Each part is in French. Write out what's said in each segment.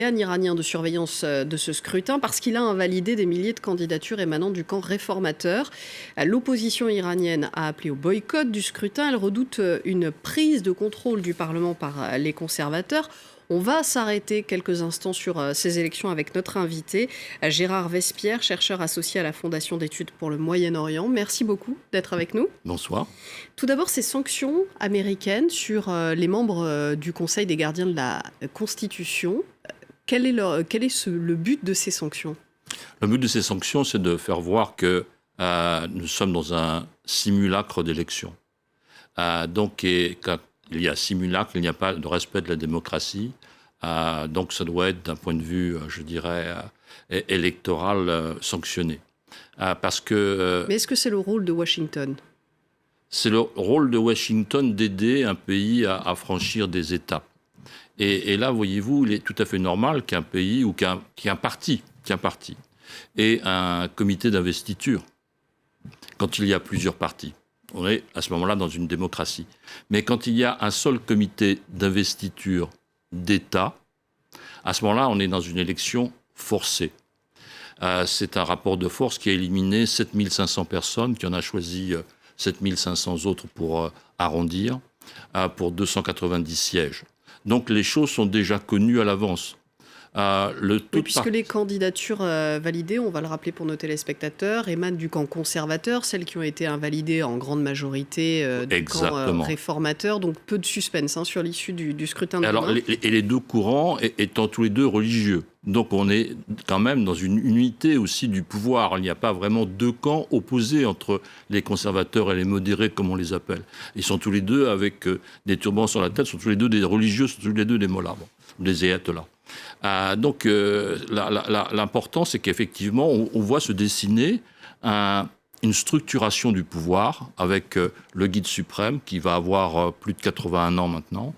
Un Iranien de surveillance de ce scrutin parce qu'il a invalidé des milliers de candidatures émanant du camp réformateur. L'opposition iranienne a appelé au boycott du scrutin. Elle redoute une prise de contrôle du Parlement par les conservateurs. On va s'arrêter quelques instants sur ces élections avec notre invité, Gérard Vespierre, chercheur associé à la Fondation d'études pour le Moyen-Orient. Merci beaucoup d'être avec nous. Bonsoir. Tout d'abord, ces sanctions américaines sur les membres du Conseil des gardiens de la Constitution. Quel est le but de ces sanctions ? Le but de ces sanctions, c'est de faire voir que nous sommes dans un simulacre d'élection. Donc, quand il y a simulacre, il n'y a pas de respect de la démocratie. Donc, ça doit être, d'un point de vue, je dirais, électoral, sanctionné. Parce que, Mais est-ce que c'est le rôle de Washington ? C'est le rôle de Washington d'aider un pays à franchir des étapes. Et là, voyez-vous, il est tout à fait normal qu'un pays ou qu'un parti ait un comité d'investiture quand il y a plusieurs partis. On est à ce moment-là dans une démocratie. Mais quand il y a un seul comité d'investiture d'État, à ce moment-là, on est dans une élection forcée. C'est un rapport de force qui a éliminé 7500 personnes, qui en a choisi 7500 autres pour arrondir, pour 290 sièges. Donc les choses sont déjà connues à l'avance. Puisque les candidatures validées, on va le rappeler pour nos téléspectateurs, émanent du camp conservateur, celles qui ont été invalidées en grande majorité du camp réformateur. Donc peu de suspense sur l'issue du scrutin de demain. Et les deux courants étant tous les deux religieux. Donc on est quand même dans une unité aussi du pouvoir. Il n'y a pas vraiment deux camps opposés entre les conservateurs et les modérés, comme on les appelle. Ils sont tous les deux avec des turbans sur la tête, sont tous les deux des religieux, sont tous les deux des mollahs, des ayatollahs. Donc l'important, c'est qu'effectivement, on voit se dessiner une structuration du pouvoir avec le guide suprême qui va avoir plus de 81 ans maintenant.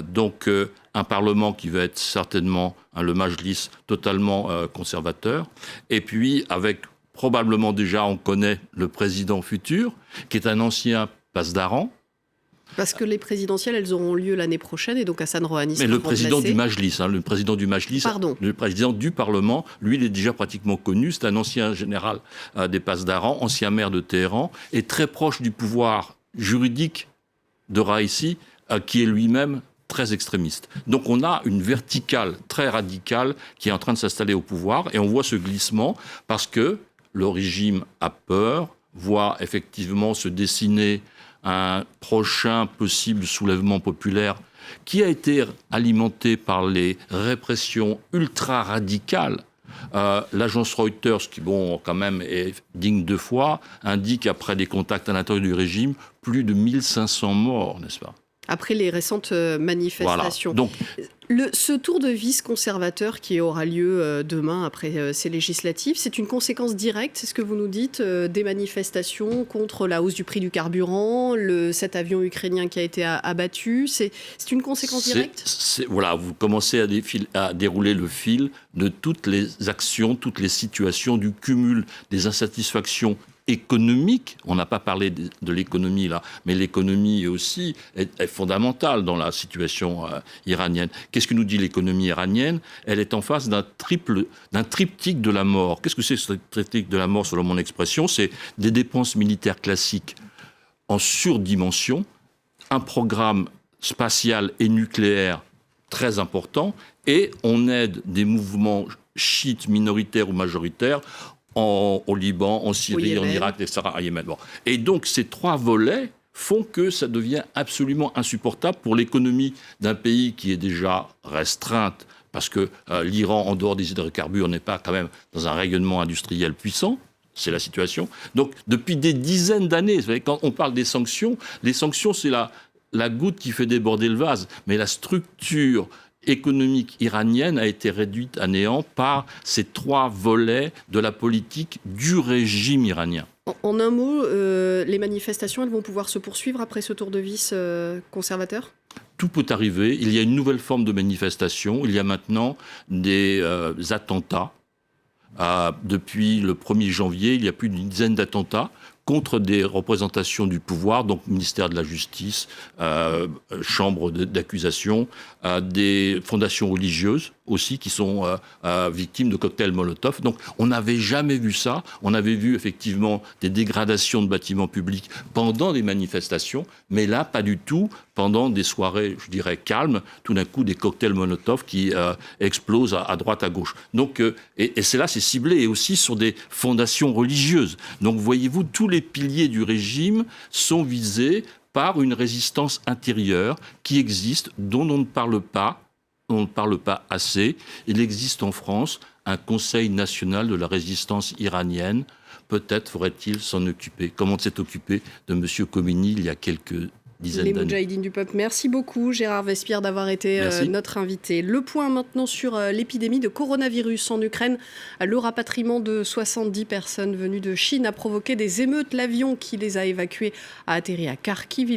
Donc un parlement qui va être certainement le Majlis totalement conservateur. Et puis avec probablement déjà, on connaît le président futur, qui est un ancien pasdaran. Parce que les présidentielles, elles auront lieu l'année prochaine, et donc Hassan Rouhani sera remplacé. Mais le président du Majlis, Pardon. Le président du Parlement, lui, il est déjà pratiquement connu. C'est un ancien général des pasdarans, ancien maire de Téhéran, et très proche du pouvoir juridique de Raïssi, qui est lui-même très extrémiste. Donc on a une verticale très radicale qui est en train de s'installer au pouvoir, et on voit ce glissement parce que le régime a peur, voit effectivement se dessiner un prochain possible soulèvement populaire qui a été alimenté par les répressions ultra-radicales. L'agence Reuters, qui, quand même est digne de foi, indique, après des contacts à l'intérieur du régime, plus de 1500 morts, n'est-ce pas ? Après les récentes manifestations. Voilà. Donc, ce tour de vis conservateur qui aura lieu demain après ces législatives, c'est une conséquence directe, c'est ce que vous nous dites, des manifestations contre la hausse du prix du carburant, cet avion ukrainien qui a été abattu. C'est une conséquence directe ? Voilà, vous commencez à dérouler le fil de toutes les actions, toutes les situations, du cumul des insatisfactions économique. On n'a pas parlé de l'économie là, mais l'économie aussi est fondamentale dans la situation iranienne. Qu'est-ce que nous dit l'économie iranienne ? Elle est en face d'un triptyque de la mort. Qu'est-ce que c'est ce triptyque de la mort, selon mon expression ? C'est des dépenses militaires classiques en surdimension, un programme spatial et nucléaire très important, et on aide des mouvements chiites minoritaires ou majoritaires au Liban, en Syrie, en Irak, etc., à Yémen. Et donc, ces trois volets font que ça devient absolument insupportable pour l'économie d'un pays qui est déjà restreinte, parce que l'Iran, en dehors des hydrocarbures, n'est pas quand même dans un rayonnement industriel puissant. C'est la situation. Donc, depuis des dizaines d'années, vous savez, quand on parle des sanctions, les sanctions, c'est la goutte qui fait déborder le vase. Mais la structure économique iranienne a été réduite à néant par ces trois volets de la politique du régime iranien. En un mot, les manifestations, elles vont pouvoir se poursuivre après ce tour de vis conservateur ? Tout peut arriver. Il y a une nouvelle forme de manifestation. Il y a maintenant des attentats. Depuis le 1er janvier, il y a plus d'une dizaine d'attentats contre des représentations du pouvoir, donc ministère de la Justice, chambre d'accusation, des fondations religieuses aussi qui sont victimes de cocktails Molotov. Donc on n'avait jamais vu ça. On avait vu effectivement des dégradations de bâtiments publics pendant des manifestations, mais là, pas du tout. Pendant des soirées, je dirais, calmes, tout d'un coup, des cocktails Molotov qui explosent à droite, à gauche. Donc, et c'est là, c'est ciblé, et aussi sur des fondations religieuses. Donc, voyez-vous, tous les piliers du régime sont visés par une résistance intérieure qui existe, dont on ne parle pas. On ne parle pas assez. Il existe en France un Conseil national de la résistance iranienne. Peut-être faudrait-il s'en occuper, comme on s'est occupé de M. Khomeini il y a quelques dizaines Les d'années. Moudjahidines du peuple. Merci beaucoup, Gérard Vespierre, d'avoir été notre invité. Le point maintenant sur l'épidémie de coronavirus en Ukraine. Le rapatriement de 70 personnes venues de Chine a provoqué des émeutes. L'avion qui les a évacuées a atterri à Kharkiv.